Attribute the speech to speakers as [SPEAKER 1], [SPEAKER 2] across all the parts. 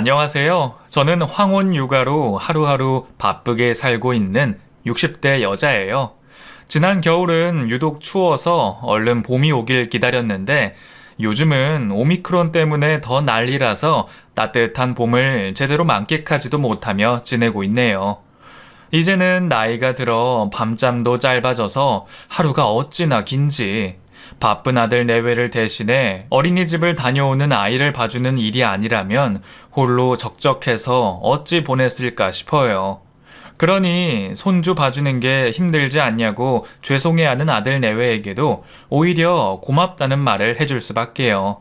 [SPEAKER 1] 안녕하세요. 저는 황혼 육아로 하루하루 바쁘게 살고 있는 60대 여자예요. 지난 겨울은 유독 추워서 얼른 봄이 오길 기다렸는데 요즘은 오미크론 때문에 더 난리라서 따뜻한 봄을 제대로 만끽하지도 못하며 지내고 있네요. 이제는 나이가 들어 밤잠도 짧아져서 하루가 어찌나 긴지 바쁜 아들 내외를 대신해 어린이집을 다녀오는 아이를 봐주는 일이 아니라면 홀로 적적해서 어찌 보냈을까 싶어요. 그러니 손주 봐주는 게 힘들지 않냐고 죄송해하는 아들 내외에게도 오히려 고맙다는 말을 해줄 수밖에요.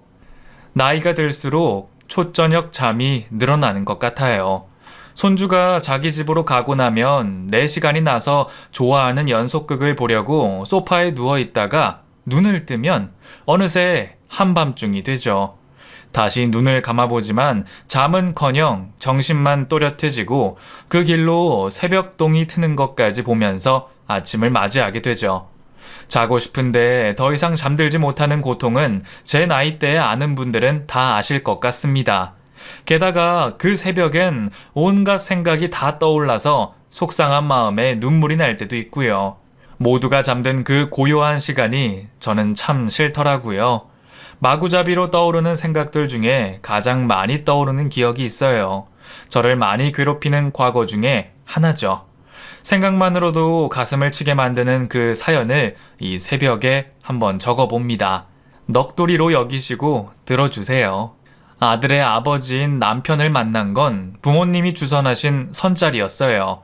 [SPEAKER 1] 나이가 들수록 초저녁 잠이 늘어나는 것 같아요. 손주가 자기 집으로 가고 나면 내 시간이 나서 좋아하는 연속극을 보려고 소파에 누워 있다가 눈을 뜨면 어느새 한밤중이 되죠. 다시 눈을 감아보지만 잠은커녕 정신만 또렷해지고 그 길로 새벽동이 트는 것까지 보면서 아침을 맞이하게 되죠. 자고 싶은데 더 이상 잠들지 못하는 고통은 제 나이대에 아는 분들은 다 아실 것 같습니다. 게다가 그 새벽엔 온갖 생각이 다 떠올라서 속상한 마음에 눈물이 날 때도 있고요. 모두가 잠든 그 고요한 시간이 저는 참 싫더라고요. 마구잡이로 떠오르는 생각들 중에 가장 많이 떠오르는 기억이 있어요. 저를 많이 괴롭히는 과거 중에 하나죠. 생각만으로도 가슴을 치게 만드는 그 사연을 이 새벽에 한번 적어봅니다. 넋두리로 여기시고 들어주세요. 아들의 아버지인 남편을 만난 건 부모님이 주선하신 선자리였어요.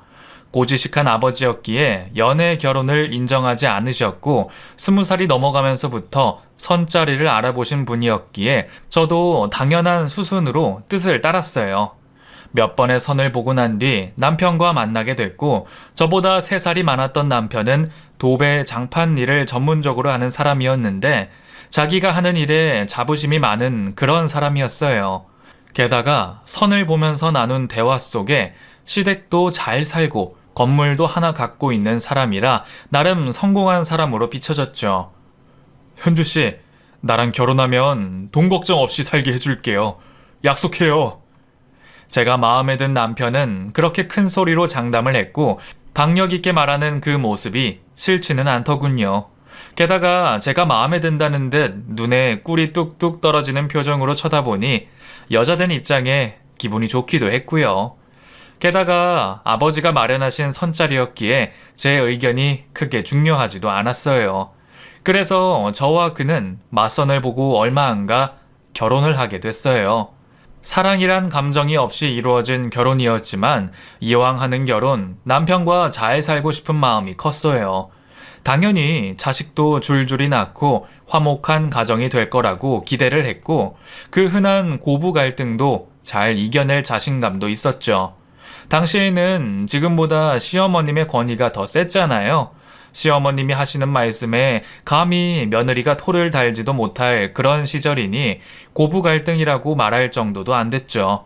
[SPEAKER 1] 고지식한 아버지였기에 연애 결혼을 인정하지 않으셨고 20살이 넘어가면서부터 선자리를 알아보신 분이었기에 저도 당연한 수순으로 뜻을 따랐어요. 몇 번의 선을 보고 난 뒤 남편과 만나게 됐고 저보다 3살이 많았던 남편은 도배 장판 일을 전문적으로 하는 사람이었는데 자기가 하는 일에 자부심이 많은 그런 사람이었어요. 게다가 선을 보면서 나눈 대화 속에 시댁도 잘 살고 건물도 하나 갖고 있는 사람이라 나름 성공한 사람으로 비춰졌죠. 현주씨, 나랑 결혼하면 돈 걱정 없이 살게 해줄게요. 약속해요. 제가 마음에 든 남편은 그렇게 큰 소리로 장담을 했고 박력 있게 말하는 그 모습이 싫지는 않더군요. 게다가 제가 마음에 든다는 듯 눈에 꿀이 뚝뚝 떨어지는 표정으로 쳐다보니 여자된 입장에 기분이 좋기도 했고요. 게다가 아버지가 마련하신 선자리였기에 제 의견이 크게 중요하지도 않았어요. 그래서 저와 그는 맞선을 보고 얼마 안 가 결혼을 하게 됐어요. 사랑이란 감정이 없이 이루어진 결혼이었지만 이왕 하는 결혼, 남편과 잘 살고 싶은 마음이 컸어요. 당연히 자식도 줄줄이 낳고 화목한 가정이 될 거라고 기대를 했고 그 흔한 고부 갈등도 잘 이겨낼 자신감도 있었죠. 당시에는 지금보다 시어머님의 권위가 더 셌잖아요. 시어머님이 하시는 말씀에 감히 며느리가 토를 달지도 못할 그런 시절이니 고부 갈등이라고 말할 정도도 안 됐죠.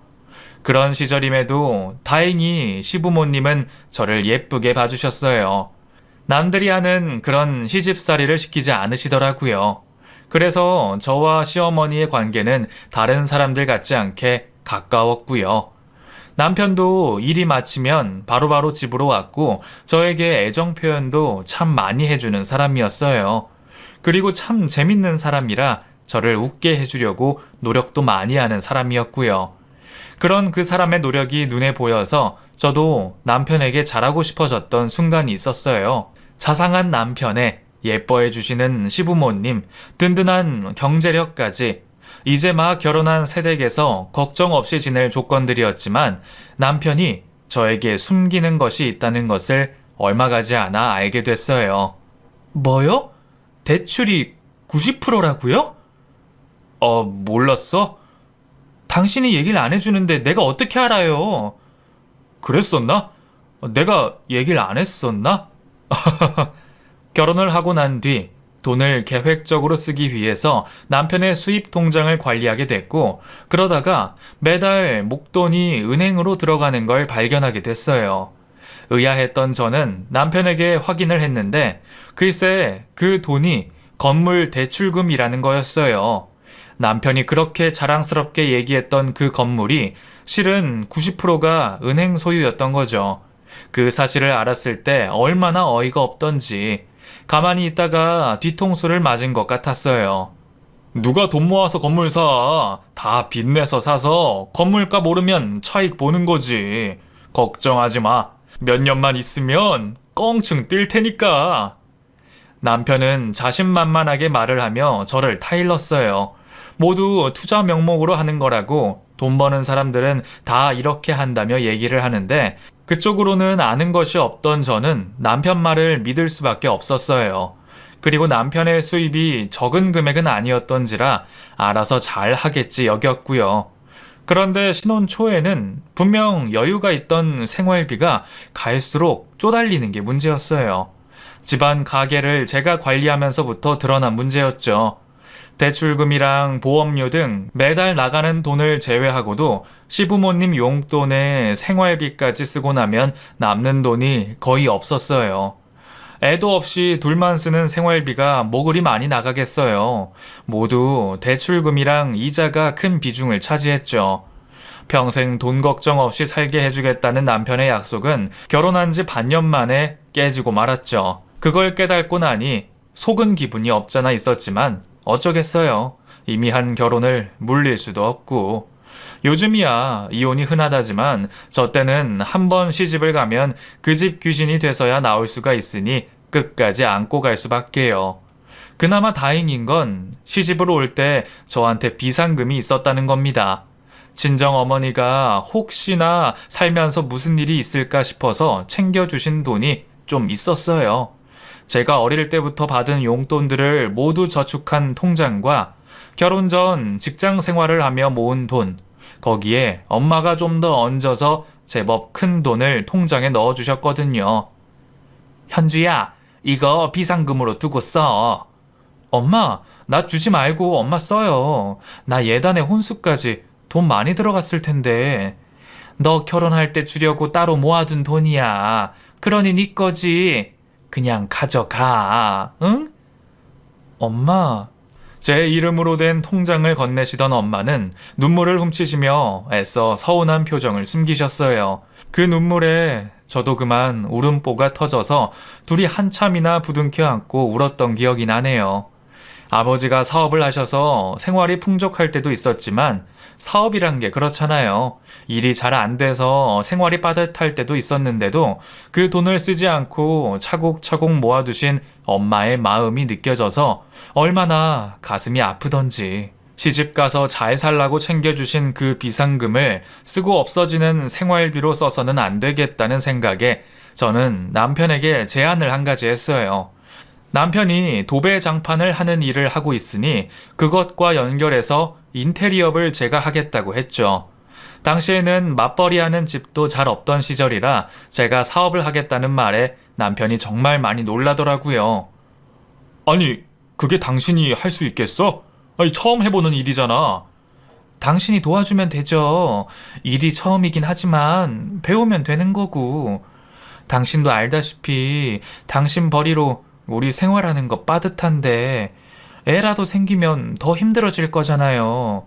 [SPEAKER 1] 그런 시절임에도 다행히 시부모님은 저를 예쁘게 봐주셨어요. 남들이 하는 그런 시집살이를 시키지 않으시더라고요. 그래서 저와 시어머니의 관계는 다른 사람들 같지 않게 가까웠고요. 남편도 일이 마치면 바로바로 집으로 왔고 저에게 애정 표현도 참 많이 해주는 사람이었어요. 그리고 참 재밌는 사람이라 저를 웃게 해주려고 노력도 많이 하는 사람이었고요. 그런 그 사람의 노력이 눈에 보여서 저도 남편에게 잘하고 싶어졌던 순간이 있었어요. 자상한 남편에 예뻐해 주시는 시부모님, 든든한 경제력까지 이제 막 결혼한 새댁에서 걱정 없이 지낼 조건들이었지만 남편이 저에게 숨기는 것이 있다는 것을 얼마 가지 않아 알게 됐어요. 뭐요? 대출이 90%라고요? 몰랐어? 당신이 얘기를 안 해주는데 내가 어떻게 알아요? 그랬었나? 내가 얘기를 안 했었나? 결혼을 하고 난 뒤 돈을 계획적으로 쓰기 위해서 남편의 수입 통장을 관리하게 됐고 그러다가 매달 목돈이 은행으로 들어가는 걸 발견하게 됐어요. 의아했던 저는 남편에게 확인을 했는데 글쎄 그 돈이 건물 대출금이라는 거였어요. 남편이 그렇게 자랑스럽게 얘기했던 그 건물이 실은 90%가 은행 소유였던 거죠. 그 사실을 알았을 때 얼마나 어이가 없던지 가만히 있다가 뒤통수를 맞은 것 같았어요. 누가 돈 모아서 건물 사? 다 빚내서 사서 건물값 오르면 차익 보는 거지. 걱정하지 마. 몇 년만 있으면 껑충 뜰 테니까. 남편은 자신만만하게 말을 하며 저를 타일렀어요. 모두 투자 명목으로 하는 거라고 돈 버는 사람들은 다 이렇게 한다며 얘기를 하는데 그쪽으로는 아는 것이 없던 저는 남편 말을 믿을 수밖에 없었어요. 그리고 남편의 수입이 적은 금액은 아니었던지라 알아서 잘 하겠지 여겼고요. 그런데 신혼 초에는 분명 여유가 있던 생활비가 갈수록 쪼달리는 게 문제였어요. 집안 가게를 제가 관리하면서부터 드러난 문제였죠. 대출금이랑 보험료 등 매달 나가는 돈을 제외하고도 시부모님 용돈에 생활비까지 쓰고 나면 남는 돈이 거의 없었어요. 애도 없이 둘만 쓰는 생활비가 뭐 그리 많이 나가겠어요. 모두 대출금이랑 이자가 큰 비중을 차지했죠. 평생 돈 걱정 없이 살게 해주겠다는 남편의 약속은 결혼한 지 반년 만에 깨지고 말았죠. 그걸 깨닫고 나니 속은 기분이 없잖아 있었지만 어쩌겠어요. 이미 한 결혼을 물릴 수도 없고. 요즘이야 이혼이 흔하다지만 저 때는 한 번 시집을 가면 그 집 귀신이 돼서야 나올 수가 있으니 끝까지 안고 갈 수밖에요. 그나마 다행인 건 시집을 올 때 저한테 비상금이 있었다는 겁니다. 친정 어머니가 혹시나 살면서 무슨 일이 있을까 싶어서 챙겨주신 돈이 좀 있었어요. 제가 어릴 때부터 받은 용돈들을 모두 저축한 통장과 결혼 전 직장 생활을 하며 모은 돈, 거기에 엄마가 좀 더 얹어서 제법 큰 돈을 통장에 넣어주셨거든요. 현주야, 이거 비상금으로 두고 써. 엄마, 나 주지 말고 엄마 써요. 나 예단에 혼수까지 돈 많이 들어갔을 텐데. 너 결혼할 때 주려고 따로 모아둔 돈이야. 그러니 네 거지. 그냥 가져가, 응? 엄마. 제 이름으로 된 통장을 건네시던 엄마는 눈물을 훔치시며 애써 서운한 표정을 숨기셨어요. 그 눈물에 저도 그만 울음보가 터져서 둘이 한참이나 부둥켜 안고 울었던 기억이 나네요. 아버지가 사업을 하셔서 생활이 풍족할 때도 있었지만 사업이란 게 그렇잖아요. 일이 잘 안 돼서 생활이 빠듯할 때도 있었는데도 그 돈을 쓰지 않고 차곡차곡 모아두신 엄마의 마음이 느껴져서 얼마나 가슴이 아프던지. 시집가서 잘 살라고 챙겨주신 그 비상금을 쓰고 없어지는 생활비로 써서는 안 되겠다는 생각에 저는 남편에게 제안을 한 가지 했어요. 남편이 도배 장판을 하는 일을 하고 있으니 그것과 연결해서 인테리어를 제가 하겠다고 했죠. 당시에는 맞벌이하는 집도 잘 없던 시절이라 제가 사업을 하겠다는 말에 남편이 정말 많이 놀라더라고요. 아니, 그게 당신이 할 수 있겠어? 아니, 처음 해보는 일이잖아. 당신이 도와주면 되죠. 일이 처음이긴 하지만 배우면 되는 거고. 당신도 알다시피 당신 벌이로 우리 생활하는 거 빠듯한데 애라도 생기면 더 힘들어질 거잖아요.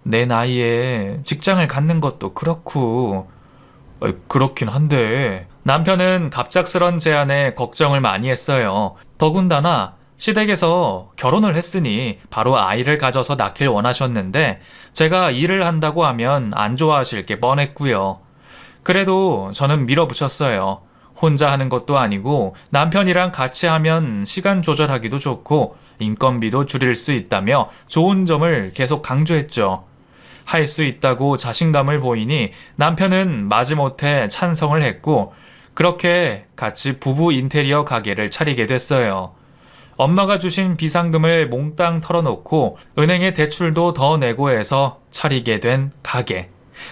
[SPEAKER 1] 내 나이에 직장을 갖는 것도 그렇고. 그렇긴 한데. 남편은 갑작스런 제안에 걱정을 많이 했어요. 더군다나 시댁에서 결혼을 했으니 바로 아이를 가져서 낳길 원하셨는데 제가 일을 한다고 하면 안 좋아하실 게 뻔했고요. 그래도 저는 밀어붙였어요. 혼자 하는 것도 아니고 남편이랑 같이 하면 시간 조절하기도 좋고 인건비도 줄일 수 있다며 좋은 점을 계속 강조했죠. 할 수 있다고 자신감을 보이니 남편은 마지못해 찬성을 했고 그렇게 같이 부부 인테리어 가게를 차리게 됐어요. 엄마가 주신 비상금을 몽땅 털어놓고 은행에 대출도 더 내고 해서 차리게 된 가게.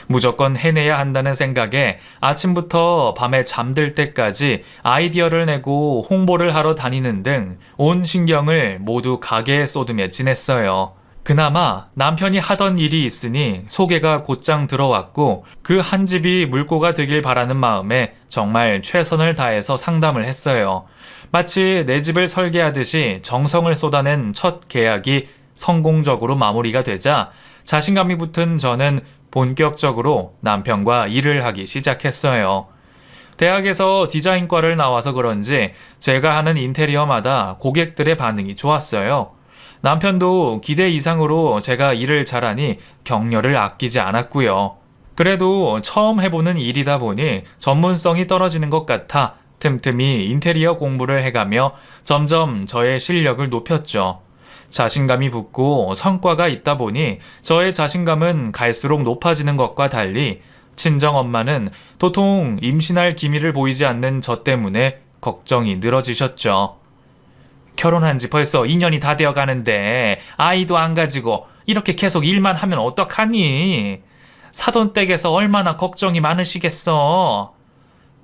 [SPEAKER 1] 무조건 해내야 한다는 생각에 아침부터 밤에 잠들 때까지 아이디어를 내고 홍보를 하러 다니는 등 온 신경을 모두 가게에 쏟으며 지냈어요. 그나마 남편이 하던 일이 있으니 소개가 곧장 들어왔고 그 한 집이 물꼬가 되길 바라는 마음에 정말 최선을 다해서 상담을 했어요. 마치 내 집을 설계하듯이 정성을 쏟아낸 첫 계약이 성공적으로 마무리가 되자 자신감이 붙은 저는 본격적으로 남편과 일을 하기 시작했어요. 대학에서 디자인과를 나와서 그런지 제가 하는 인테리어마다 고객들의 반응이 좋았어요. 남편도 기대 이상으로 제가 일을 잘하니 격려를 아끼지 않았고요. 그래도 처음 해보는 일이다 보니 전문성이 떨어지는 것 같아 틈틈이 인테리어 공부를 해가며 점점 저의 실력을 높였죠. 자신감이 붙고 성과가 있다 보니 저의 자신감은 갈수록 높아지는 것과 달리 친정엄마는 도통 임신할 기미를 보이지 않는 저 때문에 걱정이 늘어지셨죠. 결혼한 지 벌써 2년이 다 되어 가는데 아이도 안 가지고 이렇게 계속 일만 하면 어떡하니? 사돈댁에서 얼마나 걱정이 많으시겠어.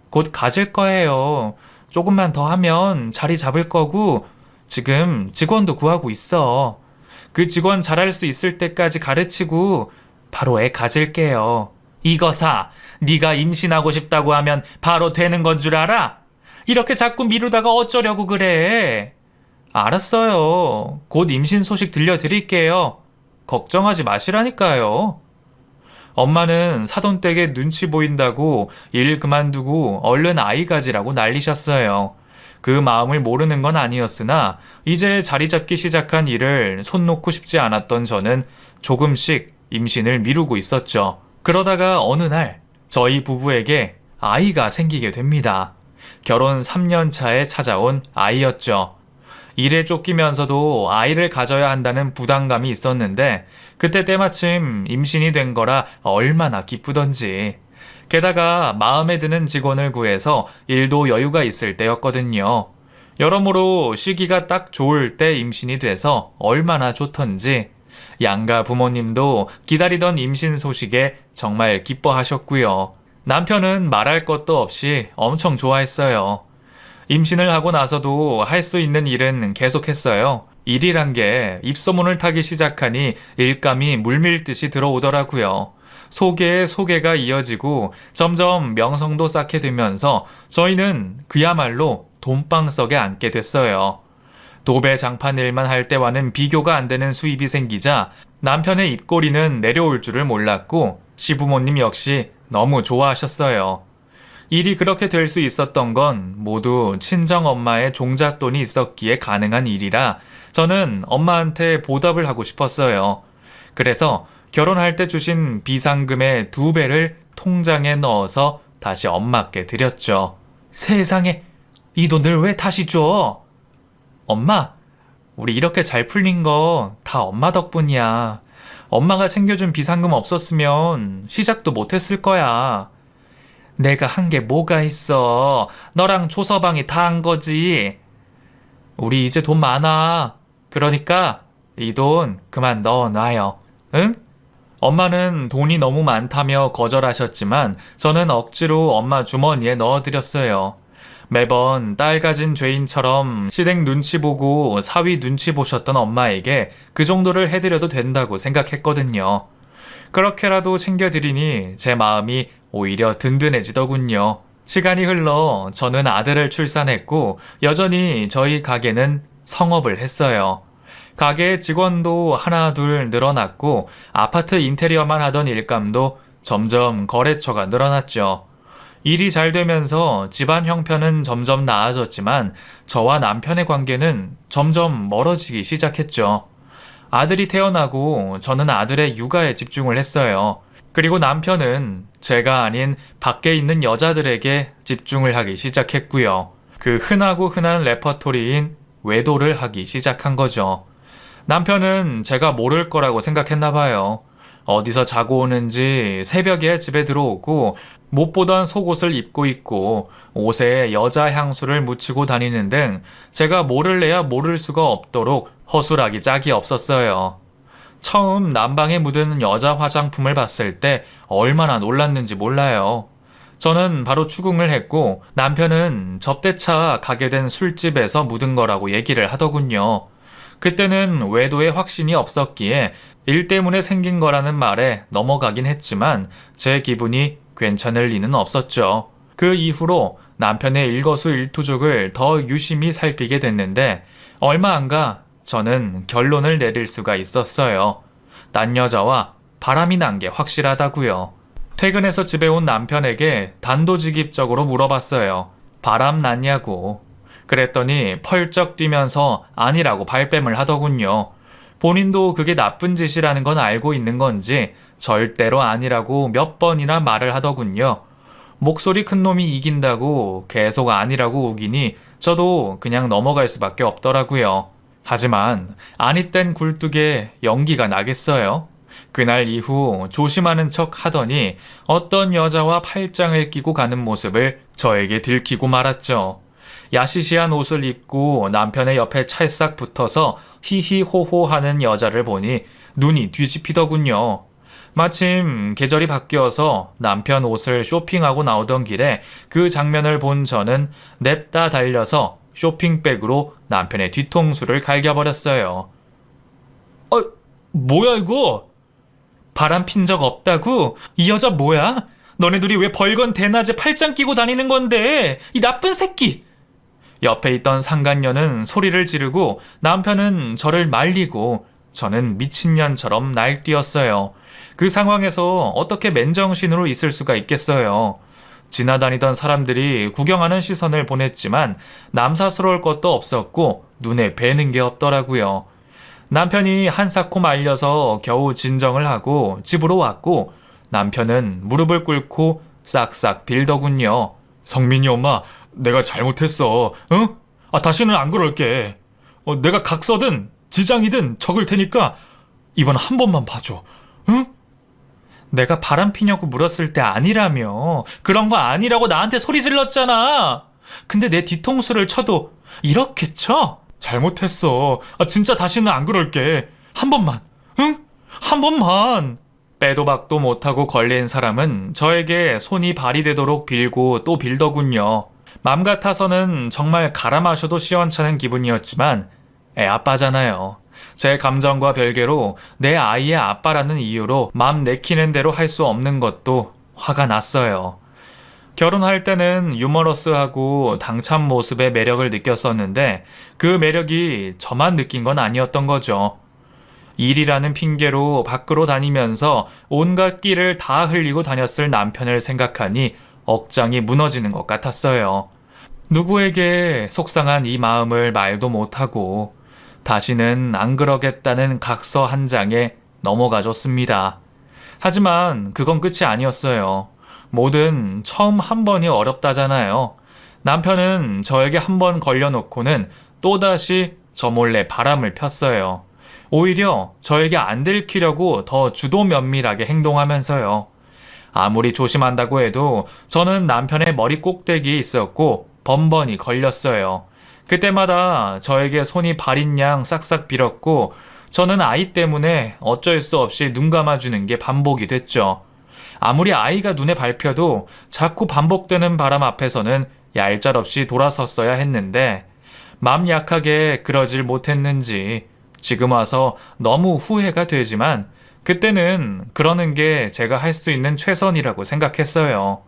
[SPEAKER 1] 곧 가질 거예요. 조금만 더 하면 자리 잡을 거고 지금 직원도 구하고 있어. 그 직원 잘할 수 있을 때까지 가르치고 바로 애 가질게요. 이거사, 네가 임신하고 싶다고 하면 바로 되는 건 줄 알아? 이렇게 자꾸 미루다가 어쩌려고 그래? 알았어요. 곧 임신 소식 들려드릴게요. 걱정하지 마시라니까요. 엄마는 사돈댁에 눈치 보인다고 일 그만두고 얼른 아이 가지라고 난리셨어요. 그 마음을 모르는 건 아니었으나 이제 자리 잡기 시작한 일을 손 놓고 싶지 않았던 저는 조금씩 임신을 미루고 있었죠. 그러다가 어느 날 저희 부부에게 아이가 생기게 됩니다. 결혼 3년 차에 찾아온 아이였죠. 일에 쫓기면서도 아이를 가져야 한다는 부담감이 있었는데 그때 때마침 임신이 된 거라 얼마나 기쁘던지. 게다가 마음에 드는 직원을 구해서 일도 여유가 있을 때였거든요. 여러모로 시기가 딱 좋을 때 임신이 돼서 얼마나 좋던지. 양가 부모님도 기다리던 임신 소식에 정말 기뻐하셨고요. 남편은 말할 것도 없이 엄청 좋아했어요. 임신을 하고 나서도 할 수 있는 일은 계속했어요. 일이란 게 입소문을 타기 시작하니 일감이 물밀듯이 들어오더라고요. 소개에 소개가 이어지고 점점 명성도 쌓게 되면서 저희는 그야말로 돈방석에 앉게 됐어요. 도배 장판 일만 할 때와는 비교가 안 되는 수입이 생기자 남편의 입꼬리는 내려올 줄을 몰랐고 시부모님 역시 너무 좋아하셨어요. 일이 그렇게 될 수 있었던 건 모두 친정엄마의 종잣돈이 있었기에 가능한 일이라 저는 엄마한테 보답을 하고 싶었어요. 그래서 결혼할 때 주신 비상금의 2배를 통장에 넣어서 다시 엄마께 드렸죠. 세상에, 이 돈을 왜 다시 줘? 엄마, 우리 이렇게 잘 풀린 거 다 엄마 덕분이야. 엄마가 챙겨준 비상금 없었으면 시작도 못했을 거야. 내가 한 게 뭐가 있어. 너랑 조서방이 다 한 거지. 우리 이제 돈 많아. 그러니까 이 돈 그만 넣어놔요. 응? 엄마는 돈이 너무 많다며 거절하셨지만 저는 억지로 엄마 주머니에 넣어드렸어요. 매번 딸 가진 죄인처럼 시댁 눈치 보고 사위 눈치 보셨던 엄마에게 그 정도를 해드려도 된다고 생각했거든요. 그렇게라도 챙겨드리니 제 마음이 오히려 든든해지더군요. 시간이 흘러 저는 아들을 출산했고 여전히 저희 가게는 성업을 했어요. 가게 직원도 하나 둘 늘어났고 아파트 인테리어만 하던 일감도 점점 거래처가 늘어났죠. 일이 잘 되면서 집안 형편은 점점 나아졌지만 저와 남편의 관계는 점점 멀어지기 시작했죠. 아들이 태어나고 저는 아들의 육아에 집중을 했어요. 그리고 남편은 제가 아닌 밖에 있는 여자들에게 집중을 하기 시작했고요. 그 흔하고 흔한 레퍼토리인 외도를 하기 시작한 거죠. 남편은 제가 모를 거라고 생각했나 봐요. 어디서 자고 오는지 새벽에 집에 들어오고 못 보던 속옷을 입고 있고 옷에 여자 향수를 묻히고 다니는 등 제가 모를래야 모를 수가 없도록 허술하기 짝이 없었어요. 처음 난방에 묻은 여자 화장품을 봤을 때 얼마나 놀랐는지 몰라요. 저는 바로 추궁을 했고 남편은 접대차 가게 된 술집에서 묻은 거라고 얘기를 하더군요. 그때는 외도에 확신이 없었기에 일 때문에 생긴 거라는 말에 넘어가긴 했지만 제 기분이 괜찮을 리는 없었죠. 그 이후로 남편의 일거수일투족을 더 유심히 살피게 됐는데 얼마 안 가 저는 결론을 내릴 수가 있었어요. 딴 여자와 바람이 난 게 확실하다고요. 퇴근해서 집에 온 남편에게 단도직입적으로 물어봤어요. 바람 났냐고. 그랬더니 펄쩍 뛰면서 아니라고 발뺌을 하더군요. 본인도 그게 나쁜 짓이라는 건 알고 있는 건지 절대로 아니라고 몇 번이나 말을 하더군요. 목소리 큰 놈이 이긴다고 계속 아니라고 우기니 저도 그냥 넘어갈 수밖에 없더라고요. 하지만 아니 땐 굴뚝에 연기가 나겠어요? 그날 이후 조심하는 척 하더니 어떤 여자와 팔짱을 끼고 가는 모습을 저에게 들키고 말았죠. 야시시한 옷을 입고 남편의 옆에 찰싹 붙어서 히히호호 하는 여자를 보니 눈이 뒤집히더군요. 마침 계절이 바뀌어서 남편 옷을 쇼핑하고 나오던 길에 그 장면을 본 저는 냅다 달려서 쇼핑백으로 남편의 뒤통수를 갈겨버렸어요. 뭐야 이거? 바람 핀 적 없다고? 이 여자 뭐야? 너네 둘이 왜 벌건 대낮에 팔짱 끼고 다니는 건데? 이 나쁜 새끼! 옆에 있던 상간녀는 소리를 지르고 남편은 저를 말리고 저는 미친년처럼 날뛰었어요. 그 상황에서 어떻게 맨정신으로 있을 수가 있겠어요. 지나다니던 사람들이 구경하는 시선을 보냈지만 남사스러울 것도 없었고 눈에 뵈는 게 없더라고요. 남편이 한사코 말려서 겨우 진정을 하고 집으로 왔고 남편은 무릎을 꿇고 싹싹 빌더군요. 성민이 엄마, 내가 잘못했어. 응? 다시는 안 그럴게. 내가 각서든 지장이든 적을 테니까 이번 한 번만 봐줘. 응? 내가 바람 피냐고 물었을 때 아니라며. 그런 거 아니라고 나한테 소리 질렀잖아. 근데 내 뒤통수를 쳐도 이렇게 쳐? 잘못했어. 진짜 다시는 안 그럴게. 한 번만. 응? 한 번만. 빼도 박도 못하고 걸린 사람은 저에게 손이 발이 되도록 빌고 또 빌더군요. 맘 같아서는 정말 갈아 마셔도 시원찮은 기분이었지만 애 아빠잖아요. 제 감정과 별개로 내 아이의 아빠라는 이유로 맘 내키는 대로 할 수 없는 것도 화가 났어요. 결혼할 때는 유머러스하고 당찬 모습의 매력을 느꼈었는데 그 매력이 저만 느낀 건 아니었던 거죠. 일이라는 핑계로 밖으로 다니면서 온갖 끼를 다 흘리고 다녔을 남편을 생각하니 억장이 무너지는 것 같았어요. 누구에게 속상한 이 마음을 말도 못하고 다시는 안 그러겠다는 각서 한 장에 넘어가 줬습니다. 하지만 그건 끝이 아니었어요. 뭐든 처음 한 번이 어렵다잖아요. 남편은 저에게 한 번 걸려놓고는 또다시 저 몰래 바람을 폈어요. 오히려 저에게 안 들키려고 더 주도 면밀하게 행동하면서요. 아무리 조심한다고 해도 저는 남편의 머리 꼭대기에 있었고 번번이 걸렸어요. 그때마다 저에게 손이 발인 양 싹싹 빌었고 저는 아이 때문에 어쩔 수 없이 눈 감아주는 게 반복이 됐죠. 아무리 아이가 눈에 밟혀도 자꾸 반복되는 바람 앞에서는 얄짤없이 돌아섰어야 했는데 맘 약하게 그러질 못했는지 지금 와서 너무 후회가 되지만 그때는 그러는 게 제가 할 수 있는 최선이라고 생각했어요.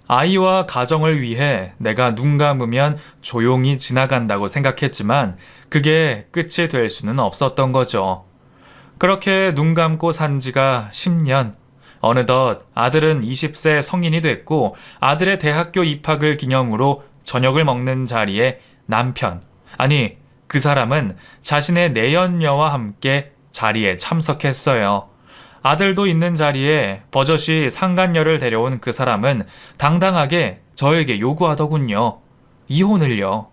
[SPEAKER 1] 아이와 가정을 위해 내가 눈 감으면 조용히 지나간다고 생각했지만 그게 끝이 될 수는 없었던 거죠. 그렇게 눈 감고 산 지가 10년. 어느덧 아들은 20세 성인이 됐고 아들의 대학교 입학을 기념으로 저녁을 먹는 자리에 남편, 아니 그 사람은 자신의 내연녀와 함께 자리에 참석했어요. 아들도 있는 자리에 버젓이 상간녀를 데려온 그 사람은 당당하게 저에게 요구하더군요. 이혼을요.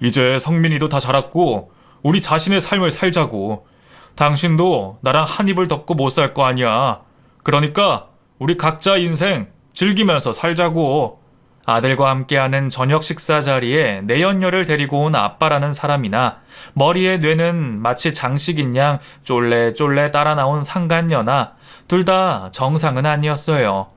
[SPEAKER 1] 이제 성민이도 다 자랐고 우리 자신의 삶을 살자고. 당신도 나랑 한 입을 덮고 못 살 거 아니야. 그러니까 우리 각자 인생 즐기면서 살자고. 아들과 함께하는 저녁 식사 자리에 내연녀를 데리고 온 아빠라는 사람이나 머리에 뇌는 마치 장식인 양 쫄래쫄래 따라 나온 상간녀나 둘 다 정상은 아니었어요.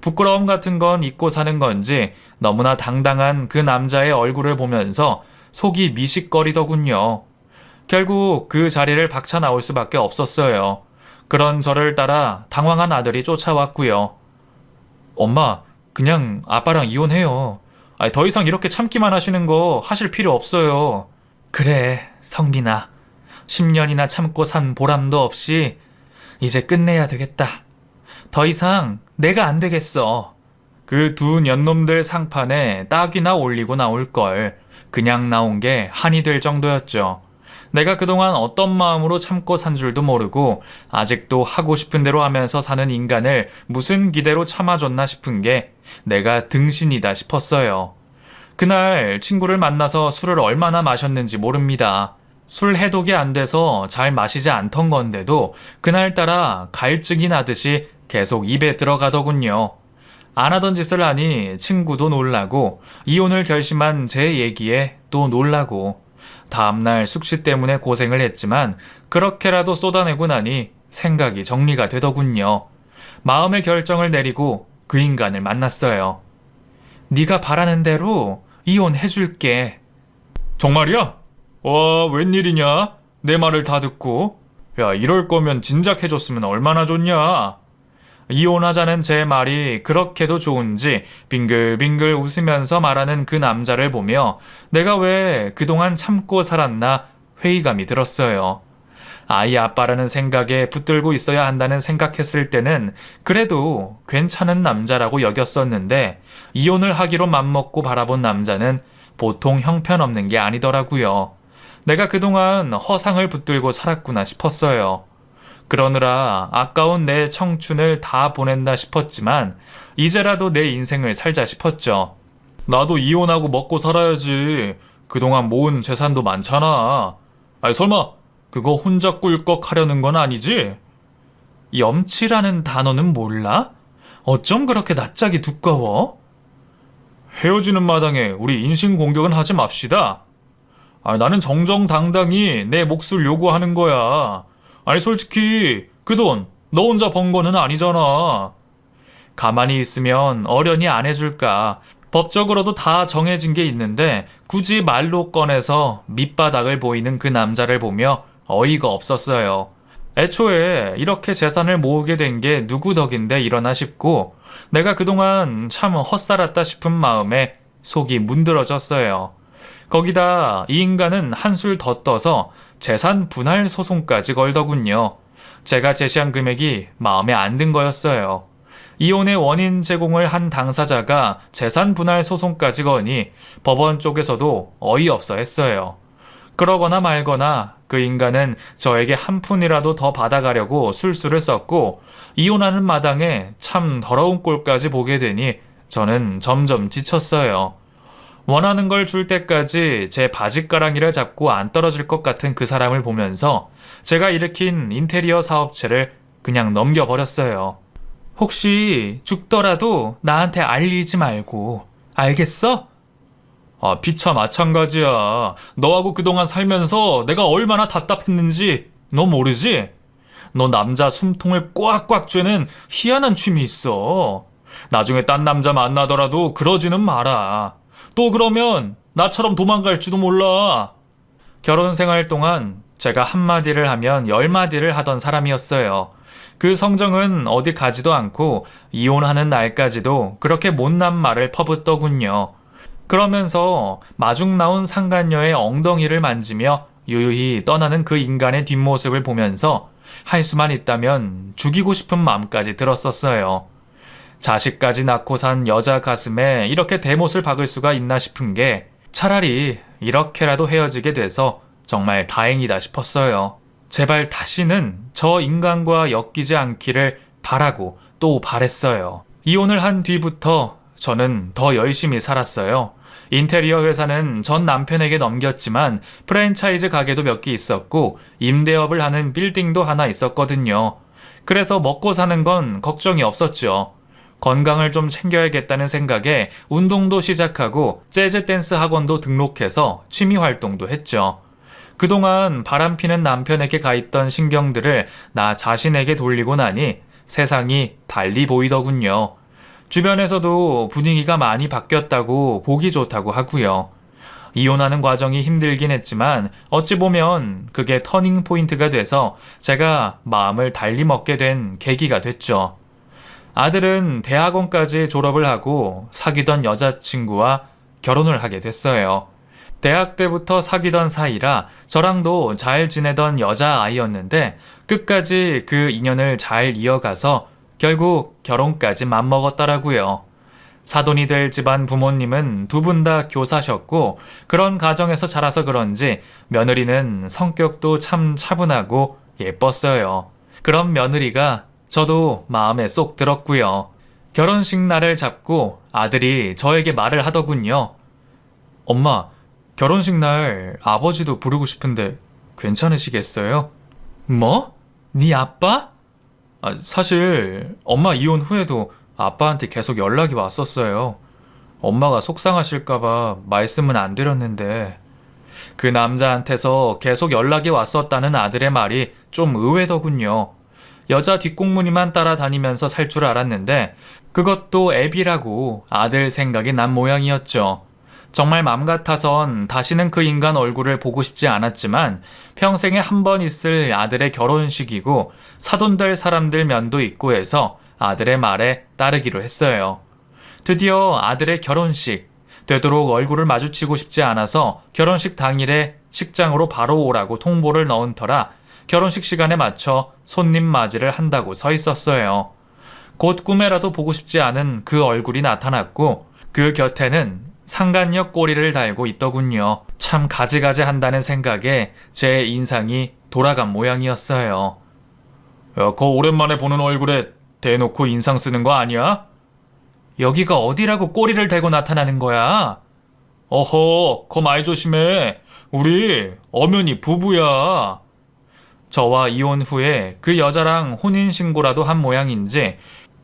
[SPEAKER 1] 부끄러움 같은 건 잊고 사는 건지 너무나 당당한 그 남자의 얼굴을 보면서 속이 미식거리더군요. 결국 그 자리를 박차 나올 수밖에 없었어요. 그런 저를 따라 당황한 아들이 쫓아왔고요. 엄마, 그냥 아빠랑 이혼해요. 더 이상 이렇게 참기만 하시는 거 하실 필요 없어요. 그래, 성민아. 10년이나 참고 산 보람도 없이 이제 끝내야 되겠다. 더 이상 내가 안 되겠어. 그 두 년놈들 상판에 딱이나 올리고 나올 걸. 그냥 나온 게 한이 될 정도였죠. 내가 그동안 어떤 마음으로 참고 산 줄도 모르고 아직도 하고 싶은 대로 하면서 사는 인간을 무슨 기대로 참아줬나 싶은 게 내가 등신이다 싶었어요. 그날 친구를 만나서 술을 얼마나 마셨는지 모릅니다. 술 해독이 안 돼서 잘 마시지 않던 건데도 그날따라 갈증이 나듯이 계속 입에 들어가더군요. 안 하던 짓을 하니 친구도 놀라고 이혼을 결심한 제 얘기에 또 놀라고 다음날 숙취 때문에 고생을 했지만 그렇게라도 쏟아내고 나니 생각이 정리가 되더군요. 마음의 결정을 내리고 그 인간을 만났어요. 네가 바라는 대로 이혼해줄게. 정말이야? 와, 웬일이냐? 내 말을 다 듣고. 야, 이럴 거면 진작 해줬으면 얼마나 좋냐? 이혼하자는 제 말이 그렇게도 좋은지 빙글빙글 웃으면서 말하는 그 남자를 보며 내가 왜 그동안 참고 살았나 회의감이 들었어요. 아이 아빠라는 생각에 붙들고 있어야 한다는 생각했을 때는 그래도 괜찮은 남자라고 여겼었는데 이혼을 하기로 맘먹고 바라본 남자는 보통 형편없는 게 아니더라고요. 내가 그동안 허상을 붙들고 살았구나 싶었어요. 그러느라 아까운 내 청춘을 다 보낸다 싶었지만 이제라도 내 인생을 살자 싶었죠. 나도 이혼하고 먹고 살아야지. 그동안 모은 재산도 많잖아. 아니 설마 그거 혼자 꿀꺽 하려는 건 아니지? 염치라는 단어는 몰라? 어쩜 그렇게 낯짝이 두꺼워? 헤어지는 마당에 우리 인신공격은 하지 맙시다. 나는 정정당당히 내 몫을 요구하는 거야. 아니 솔직히 그 돈 너 혼자 번 거는 아니잖아. 가만히 있으면 어련히 안 해줄까. 법적으로도 다 정해진 게 있는데 굳이 말로 꺼내서 밑바닥을 보이는 그 남자를 보며 어이가 없었어요. 애초에 이렇게 재산을 모으게 된 게 누구 덕인데 이러나 싶고 내가 그동안 참 헛살았다 싶은 마음에 속이 문드러졌어요. 거기다 이 인간은 한술 더 떠서 재산 분할 소송까지 걸더군요. 제가 제시한 금액이 마음에 안 든 거였어요. 이혼의 원인 제공을 한 당사자가 재산 분할 소송까지 거니 법원 쪽에서도 어이없어 했어요. 그러거나 말거나 그 인간은 저에게 한 푼이라도 더 받아가려고 술수를 썼고 이혼하는 마당에 참 더러운 꼴까지 보게 되니 저는 점점 지쳤어요. 원하는 걸 줄 때까지 제 바짓가랑이를 잡고 안 떨어질 것 같은 그 사람을 보면서 제가 일으킨 인테리어 사업체를 그냥 넘겨버렸어요. 혹시 죽더라도 나한테 알리지 말고. 알겠어? 피차 마찬가지야. 너하고 그동안 살면서 내가 얼마나 답답했는지 너 모르지? 너 남자 숨통을 꽉꽉 쬐는 희한한 취미 있어. 나중에 딴 남자 만나더라도 그러지는 마라. 또 그러면 나처럼 도망갈지도 몰라. 결혼 생활 동안 제가 한마디를 하면 10마디를 하던 사람이었어요. 그 성정은 어디 가지도 않고 이혼하는 날까지도 그렇게 못난 말을 퍼붓더군요. 그러면서 마중 나온 상간녀의 엉덩이를 만지며 유유히 떠나는 그 인간의 뒷모습을 보면서 할 수만 있다면 죽이고 싶은 마음까지 들었었어요. 자식까지 낳고 산 여자 가슴에 이렇게 대못을 박을 수가 있나 싶은 게 차라리 이렇게라도 헤어지게 돼서 정말 다행이다 싶었어요. 제발 다시는 저 인간과 엮이지 않기를 바라고 또 바랬어요. 이혼을 한 뒤부터 저는 더 열심히 살았어요. 인테리어 회사는 전 남편에게 넘겼지만 프랜차이즈 가게도 몇 개 있었고 임대업을 하는 빌딩도 하나 있었거든요. 그래서 먹고 사는 건 걱정이 없었죠. 건강을 좀 챙겨야겠다는 생각에 운동도 시작하고 재즈 댄스 학원도 등록해서 취미 활동도 했죠. 그동안 바람피는 남편에게 가 있던 신경들을 나 자신에게 돌리고 나니 세상이 달리 보이더군요. 주변에서도 분위기가 많이 바뀌었다고 보기 좋다고 하고요. 이혼하는 과정이 힘들긴 했지만 어찌 보면 그게 터닝 포인트가 돼서 제가 마음을 달리 먹게 된 계기가 됐죠. 아들은 대학원까지 졸업을 하고 사귀던 여자친구와 결혼을 하게 됐어요. 대학 때부터 사귀던 사이라 저랑도 잘 지내던 여자아이였는데 끝까지 그 인연을 잘 이어가서 결국 결혼까지 맘먹었더라고요. 사돈이 될 집안 부모님은 두 분 다 교사셨고 그런 가정에서 자라서 그런지 며느리는 성격도 참 차분하고 예뻤어요. 그런 며느리가 저도 마음에 쏙 들었고요. 결혼식 날을 잡고 아들이 저에게 말을 하더군요. 엄마, 결혼식 날 아버지도 부르고 싶은데 괜찮으시겠어요? 뭐? 네 아빠? 사실 엄마 이혼 후에도 아빠한테 계속 연락이 왔었어요. 엄마가 속상하실까봐 말씀은 안 드렸는데 그 남자한테서 계속 연락이 왔었다는 아들의 말이 좀 의외더군요. 여자 뒷공무니만 따라다니면서 살 줄 알았는데 그것도 애비라고 아들 생각이 난 모양이었죠. 정말 맘 같아선 다시는 그 인간 얼굴을 보고 싶지 않았지만 평생에 한 번 있을 아들의 결혼식이고 사돈될 사람들 면도 있고 해서 아들의 말에 따르기로 했어요. 드디어 아들의 결혼식, 되도록 얼굴을 마주치고 싶지 않아서 결혼식 당일에 식장으로 바로 오라고 통보를 넣은 터라 결혼식 시간에 맞춰 손님 맞이를 한다고 서 있었어요. 곧 꿈에라도 보고 싶지 않은 그 얼굴이 나타났고 그 곁에는 상간녀 꼬리를 달고 있더군요. 참 가지가지 한다는 생각에 제 인상이 돌아간 모양이었어요. 야, 거 오랜만에 보는 얼굴에 대놓고 인상 쓰는 거 아니야? 여기가 어디라고 꼬리를 대고 나타나는 거야? 어허, 거 많이 조심해. 우리 엄연히 부부야. 저와 이혼 후에 그 여자랑 혼인신고라도 한 모양인지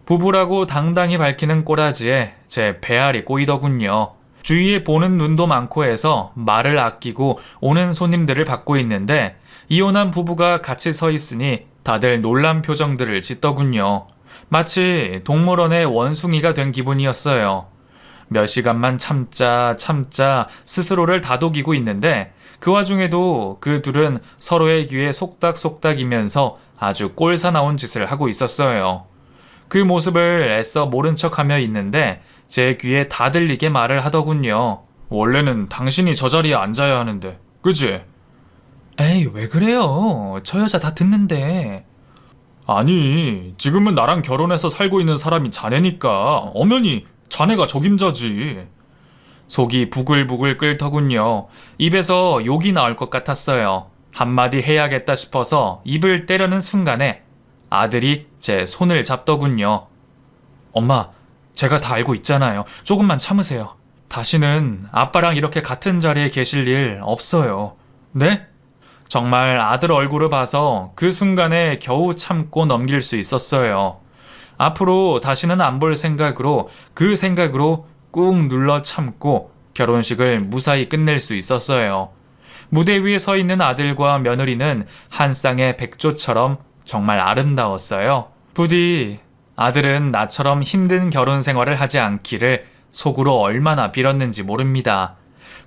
[SPEAKER 1] 부부라고 당당히 밝히는 꼬라지에 제 배알이 꼬이더군요. 주위에 보는 눈도 많고 해서 말을 아끼고 오는 손님들을 받고 있는데 이혼한 부부가 같이 서 있으니 다들 놀란 표정들을 짓더군요. 마치 동물원의 원숭이가 된 기분이었어요. 몇 시간만 참자 스스로를 다독이고 있는데 그 와중에도 그 둘은 서로의 귀에 속닥속닥이면서 아주 꼴사나운 짓을 하고 있었어요. 그 모습을 애써 모른 척하며 있는데 제 귀에 다 들리게 말을 하더군요. 원래는 당신이 저 자리에 앉아야 하는데, 그치? 에이, 왜 그래요? 저 여자 다 듣는데. 아니, 지금은 나랑 결혼해서 살고 있는 사람이 자네니까 엄연히 자네가 적임자지. 속이 부글부글 끓더군요. 입에서 욕이 나올 것 같았어요. 한마디 해야겠다 싶어서 입을 떼려는 순간에 아들이 제 손을 잡더군요. 엄마, 제가 다 알고 있잖아요. 조금만 참으세요. 다시는 아빠랑 이렇게 같은 자리에 계실 일 없어요. 네? 정말 아들 얼굴을 봐서 그 순간에 겨우 참고 넘길 수 있었어요. 앞으로 다시는 안 볼 생각으로 그 생각으로 꾹 눌러 참고 결혼식을 무사히 끝낼 수 있었어요. 무대 위에 서 있는 아들과 며느리는 한 쌍의 백조처럼 정말 아름다웠어요. 부디 아들은 나처럼 힘든 결혼 생활을 하지 않기를 속으로 얼마나 빌었는지 모릅니다.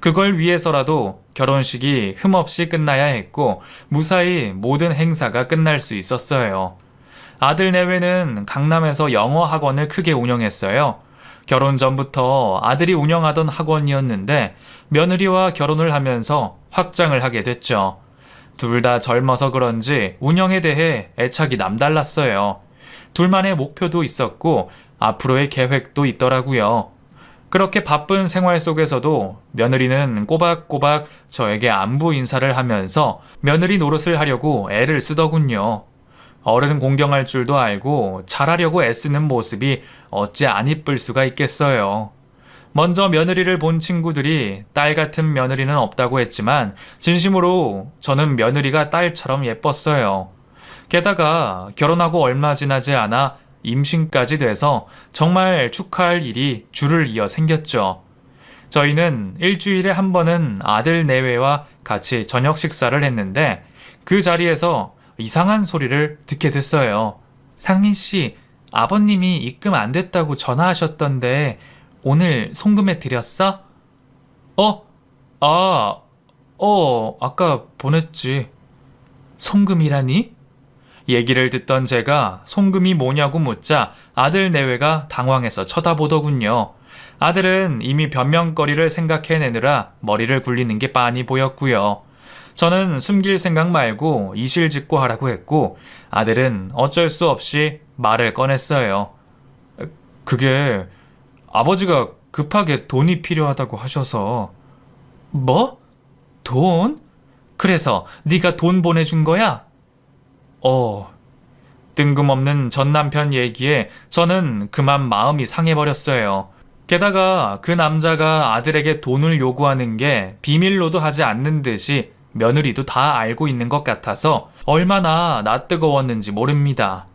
[SPEAKER 1] 그걸 위해서라도 결혼식이 흠없이 끝나야 했고 무사히 모든 행사가 끝날 수 있었어요. 아들 내외는 강남에서 영어 학원을 크게 운영했어요. 결혼 전부터 아들이 운영하던 학원이었는데 며느리와 결혼을 하면서 확장을 하게 됐죠. 둘 다 젊어서 그런지 운영에 대해 애착이 남달랐어요. 둘만의 목표도 있었고 앞으로의 계획도 있더라고요. 그렇게 바쁜 생활 속에서도 며느리는 꼬박꼬박 저에게 안부 인사를 하면서 며느리 노릇을 하려고 애를 쓰더군요. 어른 공경할 줄도 알고 잘하려고 애쓰는 모습이 어찌 안 이쁠 수가 있겠어요. 먼저 며느리를 본 친구들이 딸 같은 며느리는 없다고 했지만 진심으로 저는 며느리가 딸처럼 예뻤어요. 게다가 결혼하고 얼마 지나지 않아 임신까지 돼서 정말 축하할 일이 줄을 이어 생겼죠. 저희는 일주일에 한 번은 아들 내외와 같이 저녁 식사를 했는데 그 자리에서 이상한 소리를 듣게 됐어요. 상민 씨, 아버님이 입금 안 됐다고 전화하셨던데 오늘 송금해 드렸어? 아까 보냈지. 송금이라니? 얘기를 듣던 제가 송금이 뭐냐고 묻자 아들 내외가 당황해서 쳐다보더군요. 아들은 이미 변명거리를 생각해내느라 머리를 굴리는 게 빤히 보였고요. 저는 숨길 생각 말고 이실직고 하라고 했고 아들은 어쩔 수 없이 말을 꺼냈어요. 그게 아버지가 급하게 돈이 필요하다고 하셔서. 뭐? 돈? 그래서 네가 돈 보내준 거야? 뜬금없는 전 남편 얘기에 저는 그만 마음이 상해버렸어요. 게다가 그 남자가 아들에게 돈을 요구하는 게 비밀로도 하지 않는 듯이 며느리도 다 알고 있는 것 같아서 얼마나 낯뜨거웠는지 모릅니다.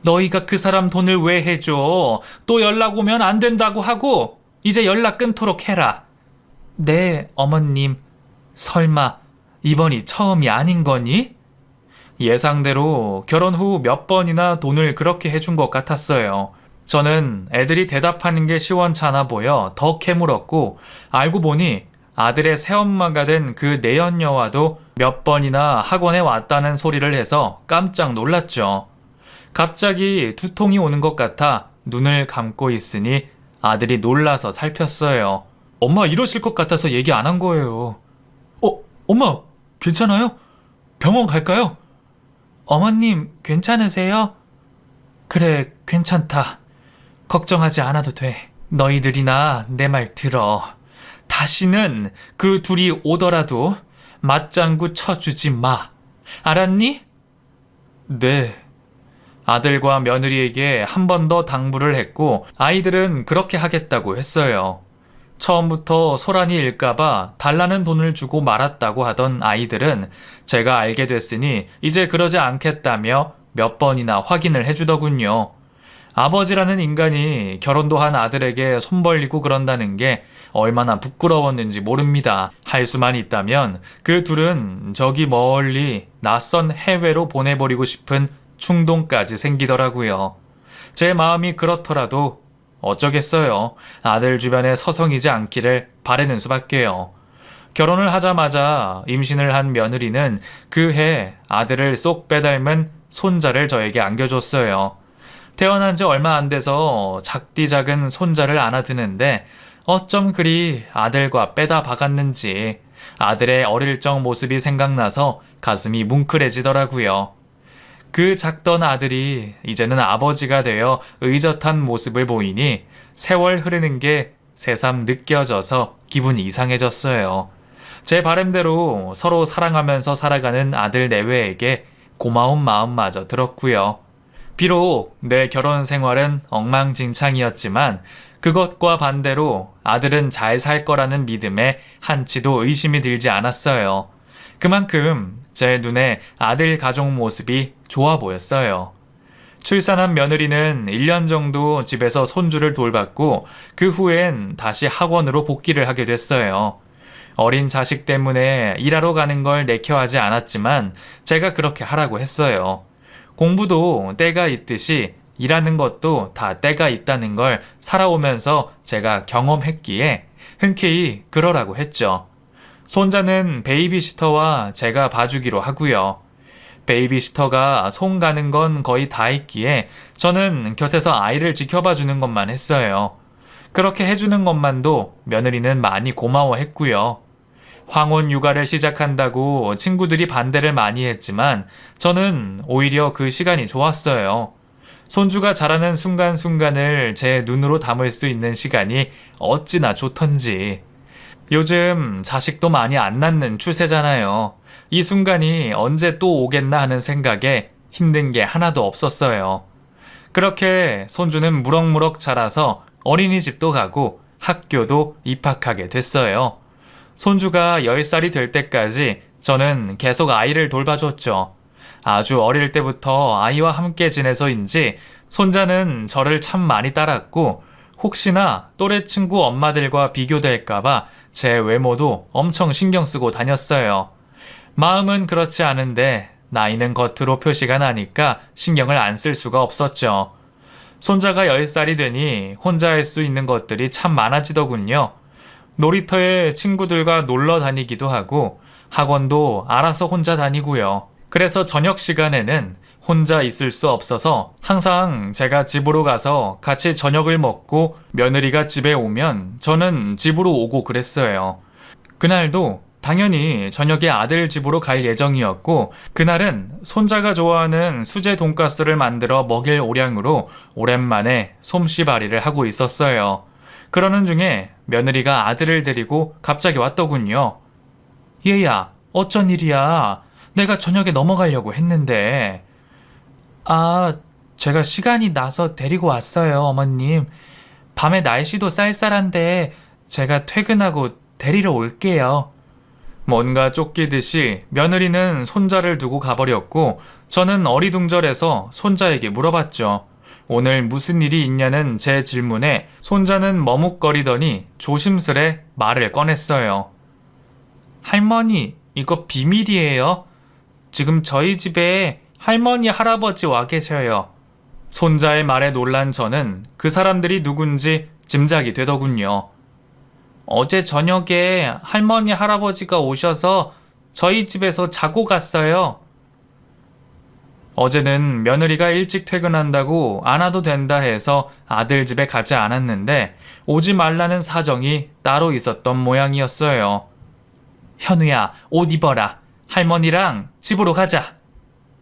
[SPEAKER 1] 너희가 그 사람 돈을 왜 해줘? 또 연락 오면 안 된다고 하고 이제 연락 끊도록 해라. 네, 어머님. 설마 이번이 처음이 아닌 거니? 예상대로 결혼 후 몇 번이나 돈을 그렇게 해준 것 같았어요. 저는 애들이 대답하는 게 시원찮아 보여 더 캐물었고 알고 보니 아들의 새엄마가 된 그 내연녀와도 몇 번이나 학원에 왔다는 소리를 해서 깜짝 놀랐죠. 갑자기 두통이 오는 것 같아 눈을 감고 있으니 아들이 놀라서 살폈어요. 엄마 이러실 것 같아서 얘기 안 한 거예요. 엄마 괜찮아요? 병원 갈까요? 어머님 괜찮으세요? 그래 괜찮다. 걱정하지 않아도 돼. 너희들이나 내 말 들어. 다시는 그 둘이 오더라도 맞장구 쳐주지 마. 알았니? 네. 아들과 며느리에게 한 번 더 당부를 했고 아이들은 그렇게 하겠다고 했어요. 처음부터 소란이 일까봐 달라는 돈을 주고 말았다고 하던 아이들은 제가 알게 됐으니 이제 그러지 않겠다며 몇 번이나 확인을 해주더군요. 아버지라는 인간이 결혼도 한 아들에게 손 벌리고 그런다는 게 얼마나 부끄러웠는지 모릅니다. 할 수만 있다면 그 둘은 저기 멀리 낯선 해외로 보내버리고 싶은 충동까지 생기더라고요. 제 마음이 그렇더라도 어쩌겠어요. 아들 주변에 서성이지 않기를 바라는 수밖에요. 결혼을 하자마자 임신을 한 며느리는 그 해 아들을 쏙 빼닮은 손자를 저에게 안겨줬어요. 태어난 지 얼마 안 돼서 작디 작은 손자를 안아드는데 어쩜 그리 아들과 빼다 박았는지 아들의 어릴 적 모습이 생각나서 가슴이 뭉클해지더라고요. 그 작던 아들이 이제는 아버지가 되어 의젓한 모습을 보이니 세월 흐르는 게 새삼 느껴져서 기분이 이상해졌어요. 제 바람대로 서로 사랑하면서 살아가는 아들 내외에게 고마운 마음마저 들었고요. 비록 내 결혼 생활은 엉망진창이었지만 그것과 반대로 아들은 잘 살 거라는 믿음에 한치도 의심이 들지 않았어요. 그만큼 제 눈에 아들 가족 모습이 좋아 보였어요. 출산한 며느리는 1년 정도 집에서 손주를 돌봤고 그 후엔 다시 학원으로 복귀를 하게 됐어요. 어린 자식 때문에 일하러 가는 걸 내켜하지 않았지만 제가 그렇게 하라고 했어요. 공부도 때가 있듯이 일하는 것도 다 때가 있다는 걸 살아오면서 제가 경험했기에 흔쾌히 그러라고 했죠. 손자는 베이비시터와 제가 봐주기로 하고요. 베이비시터가 손 가는 건 거의 다 했기에 저는 곁에서 아이를 지켜봐 주는 것만 했어요. 그렇게 해주는 것만도 며느리는 많이 고마워했고요. 황혼 육아를 시작한다고 친구들이 반대를 많이 했지만 저는 오히려 그 시간이 좋았어요. 손주가 자라는 순간순간을 제 눈으로 담을 수 있는 시간이 어찌나 좋던지. 요즘 자식도 많이 안 낳는 추세잖아요. 이 순간이 언제 또 오겠나 하는 생각에 힘든 게 하나도 없었어요. 그렇게 손주는 무럭무럭 자라서 어린이집도 가고 학교도 입학하게 됐어요. 손주가 10살이 될 때까지 저는 계속 아이를 돌봐줬죠. 아주 어릴 때부터 아이와 함께 지내서인지 손자는 저를 참 많이 따랐고 혹시나 또래 친구 엄마들과 비교될까봐 제 외모도 엄청 신경 쓰고 다녔어요. 마음은 그렇지 않은데 나이는 겉으로 표시가 나니까 신경을 안 쓸 수가 없었죠. 손자가 10살이 되니 혼자 할 수 있는 것들이 참 많아지더군요. 놀이터에 친구들과 놀러 다니기도 하고 학원도 알아서 혼자 다니고요. 그래서 저녁 시간에는 혼자 있을 수 없어서 항상 제가 집으로 가서 같이 저녁을 먹고 며느리가 집에 오면 저는 집으로 오고 그랬어요. 그날도 당연히 저녁에 아들 집으로 갈 예정이었고 그날은 손자가 좋아하는 수제 돈가스를 만들어 먹일 오량으로 오랜만에 솜씨발이를 하고 있었어요. 그러는 중에 며느리가 아들을 데리고 갑자기 왔더군요. 얘야, 어쩐 일이야? 내가 저녁에 넘어가려고 했는데. 아, 제가 시간이 나서 데리고 왔어요, 어머님. 밤에 날씨도 쌀쌀한데 제가 퇴근하고 데리러 올게요. 뭔가 쫓기듯이 며느리는 손자를 두고 가버렸고 저는 어리둥절해서 손자에게 물어봤죠. 오늘 무슨 일이 있냐는 제 질문에 손자는 머뭇거리더니 조심스레 말을 꺼냈어요. 할머니, 이거 비밀이에요. 지금 저희 집에 할머니, 할아버지 와 계셔요. 손자의 말에 놀란 저는 그 사람들이 누군지 짐작이 되더군요. 어제 저녁에 할머니, 할아버지가 오셔서 저희 집에서 자고 갔어요. 어제는 며느리가 일찍 퇴근한다고 안 와도 된다 해서 아들 집에 가지 않았는데 오지 말라는 사정이 따로 있었던 모양이었어요. 현우야, 옷 입어라. 할머니랑 집으로 가자.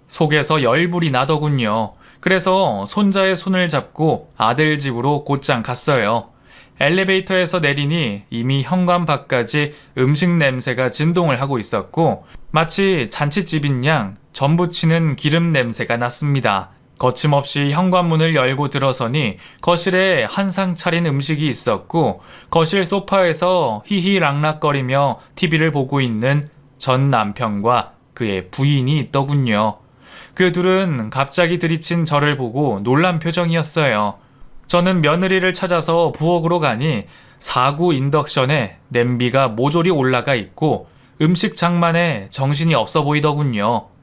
[SPEAKER 1] 속에서 열불이 나더군요. 그래서 손자의 손을 잡고 아들 집으로 곧장 갔어요. 엘리베이터에서 내리니 이미 현관밖까지 음식 냄새가 진동을 하고 있었고 마치 잔칫집인 양 전 부치는 기름 냄새가 났습니다. 거침없이 현관문을 열고 들어서니 거실에 한상 차린 음식이 있었고 거실 소파에서 히히락락거리며 TV를 보고 있는 전 남편과 그의 부인이 있더군요. 그 둘은 갑자기 들이친 저를 보고 놀란 표정이었어요. 저는 며느리를 찾아서 부엌으로 가니 4구 인덕션에 냄비가 모조리 올라가 있고 음식 장만에 정신이 없어 보이더군요.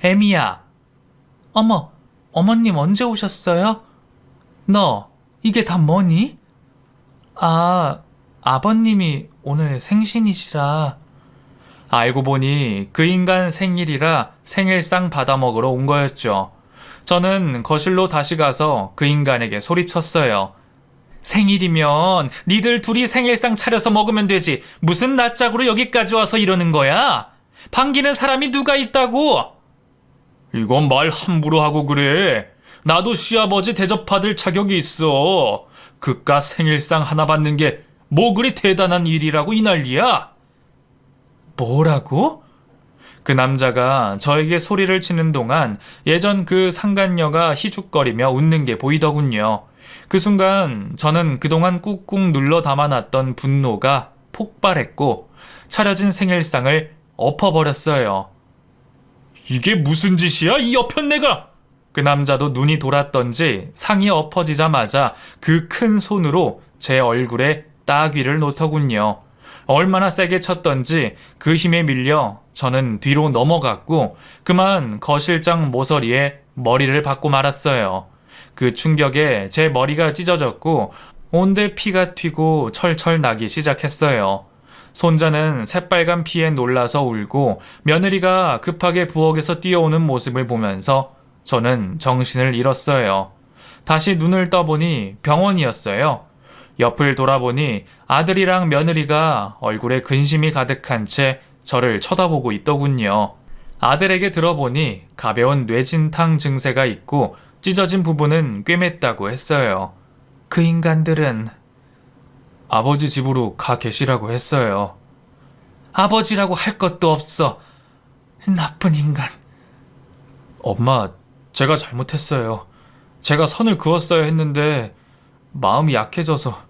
[SPEAKER 1] 애미야. 어머, 어머님 언제 오셨어요? 너, 이게 다 뭐니? 아, 아버님이 오늘 생신이시라. 알고 보니 그 인간 생일이라 생일상 받아 먹으러 온 거였죠. 저는 거실로 다시 가서 그 인간에게 소리쳤어요. 생일이면 니들 둘이 생일상 차려서 먹으면 되지. 무슨 낯짝으로 여기까지 와서 이러는 거야? 반기는 사람이 누가 있다고? 이건 말 함부로 하고 그래. 나도 시아버지 대접받을 자격이 있어. 그깟 생일상 하나 받는 게 뭐 그리 대단한 일이라고 이 난리야? 뭐라고? 그 남자가 저에게 소리를 치는 동안 예전 그 상간녀가 희죽거리며 웃는 게 보이더군요. 그 순간 저는 그동안 꾹꾹 눌러 담아놨던 분노가 폭발했고 차려진 생일상을 엎어버렸어요. 이게 무슨 짓이야, 이 여편네가! 그 남자도 눈이 돌았던지 상이 엎어지자마자 그 큰 손으로 제 얼굴에 따귀를 놓더군요. 얼마나 세게 쳤던지 그 힘에 밀려 저는 뒤로 넘어갔고 그만 거실장 모서리에 머리를 박고 말았어요. 그 충격에 제 머리가 찢어졌고 온데 피가 튀고 철철 나기 시작했어요. 손자는 새빨간 피에 놀라서 울고 며느리가 급하게 부엌에서 뛰어오는 모습을 보면서 저는 정신을 잃었어요. 다시 눈을 떠보니 병원이었어요. 옆을 돌아보니 아들이랑 며느리가 얼굴에 근심이 가득한 채 저를 쳐다보고 있더군요. 아들에게 들어보니 가벼운 뇌진탕 증세가 있고 찢어진 부분은 꿰맸다고 했어요. 그 인간들은 아버지 집으로 가 계시라고 했어요. 아버지라고 할 것도 없어. 나쁜 인간. 엄마, 제가 잘못했어요. 제가 선을 그었어야 했는데 마음이 약해져서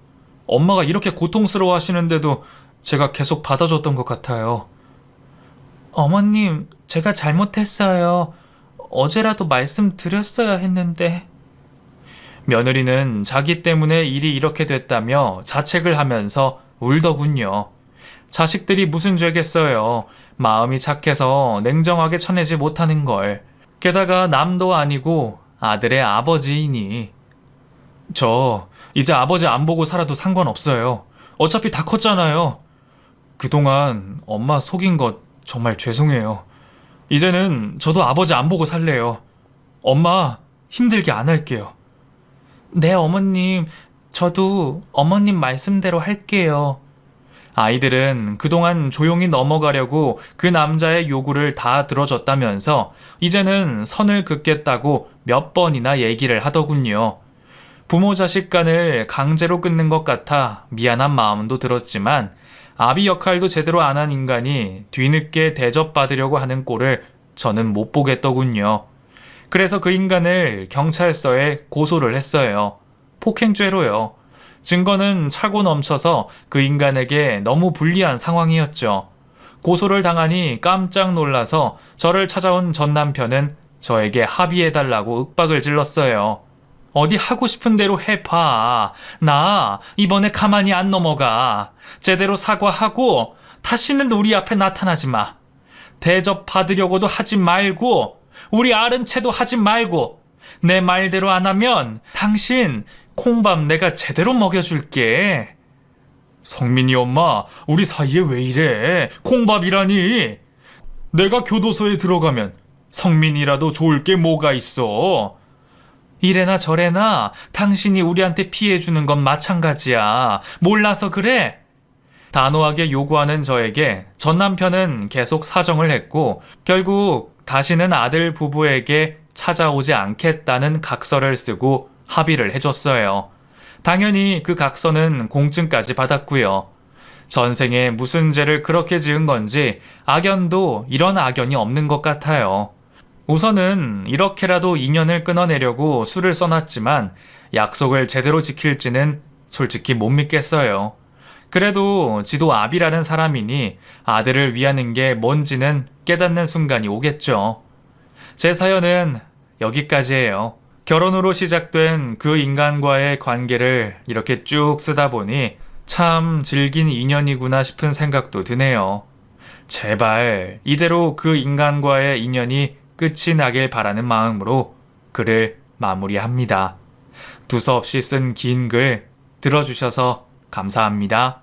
[SPEAKER 1] 엄마가 이렇게 고통스러워 하시는데도 제가 계속 받아줬던 것 같아요. 어머님, 제가 잘못했어요. 어제라도 말씀드렸어야 했는데. 며느리는 자기 때문에 일이 이렇게 됐다며 자책을 하면서 울더군요. 자식들이 무슨 죄겠어요. 마음이 착해서 냉정하게 쳐내지 못하는 걸. 게다가 남도 아니고 아들의 아버지이니. 저 이제 아버지 안 보고 살아도 상관없어요. 어차피 다 컸잖아요. 그동안 엄마 속인 것 정말 죄송해요. 이제는 저도 아버지 안 보고 살래요. 엄마, 힘들게 안 할게요. 네, 어머님. 저도 어머님 말씀대로 할게요. 아이들은 그동안 조용히 넘어가려고 그 남자의 요구를 다 들어줬다면서 이제는 선을 긋겠다고 몇 번이나 얘기를 하더군요. 부모 자식 간을 강제로 끊는 것 같아 미안한 마음도 들었지만 아비 역할도 제대로 안 한 인간이 뒤늦게 대접받으려고 하는 꼴을 저는 못 보겠더군요. 그래서 그 인간을 경찰서에 고소를 했어요. 폭행죄로요. 증거는 차고 넘쳐서 그 인간에게 너무 불리한 상황이었죠. 고소를 당하니 깜짝 놀라서 저를 찾아온 전 남편은 저에게 합의해달라고 윽박을 질렀어요. 어디 하고 싶은 대로 해봐. 나 이번에 가만히 안 넘어가. 제대로 사과하고 다시는 우리 앞에 나타나지 마. 대접 받으려고도 하지 말고 우리 아른 채도 하지 말고 내 말대로 안 하면 당신 콩밥 내가 제대로 먹여줄게. 성민이 엄마, 우리 사이에 왜 이래? 콩밥이라니. 내가 교도소에 들어가면 성민이라도 좋을 게 뭐가 있어? 이래나 저래나 당신이 우리한테 피해주는 건 마찬가지야. 몰라서 그래? 단호하게 요구하는 저에게 전 남편은 계속 사정을 했고 결국 다시는 아들 부부에게 찾아오지 않겠다는 각서를 쓰고 합의를 해줬어요. 당연히 그 각서는 공증까지 받았고요. 전생에 무슨 죄를 그렇게 지은 건지 악연도 이런 악연이 없는 것 같아요. 우선은 이렇게라도 인연을 끊어내려고 술을 써놨지만 약속을 제대로 지킬지는 솔직히 못 믿겠어요. 그래도 지도 아비라는 사람이니 아들을 위하는 게 뭔지는 깨닫는 순간이 오겠죠. 제 사연은 여기까지예요. 결혼으로 시작된 그 인간과의 관계를 이렇게 쭉 쓰다 보니 참 질긴 인연이구나 싶은 생각도 드네요. 제발 이대로 그 인간과의 인연이 끝이 나길 바라는 마음으로 글을 마무리합니다. 두서없이 쓴 긴 글 들어주셔서 감사합니다.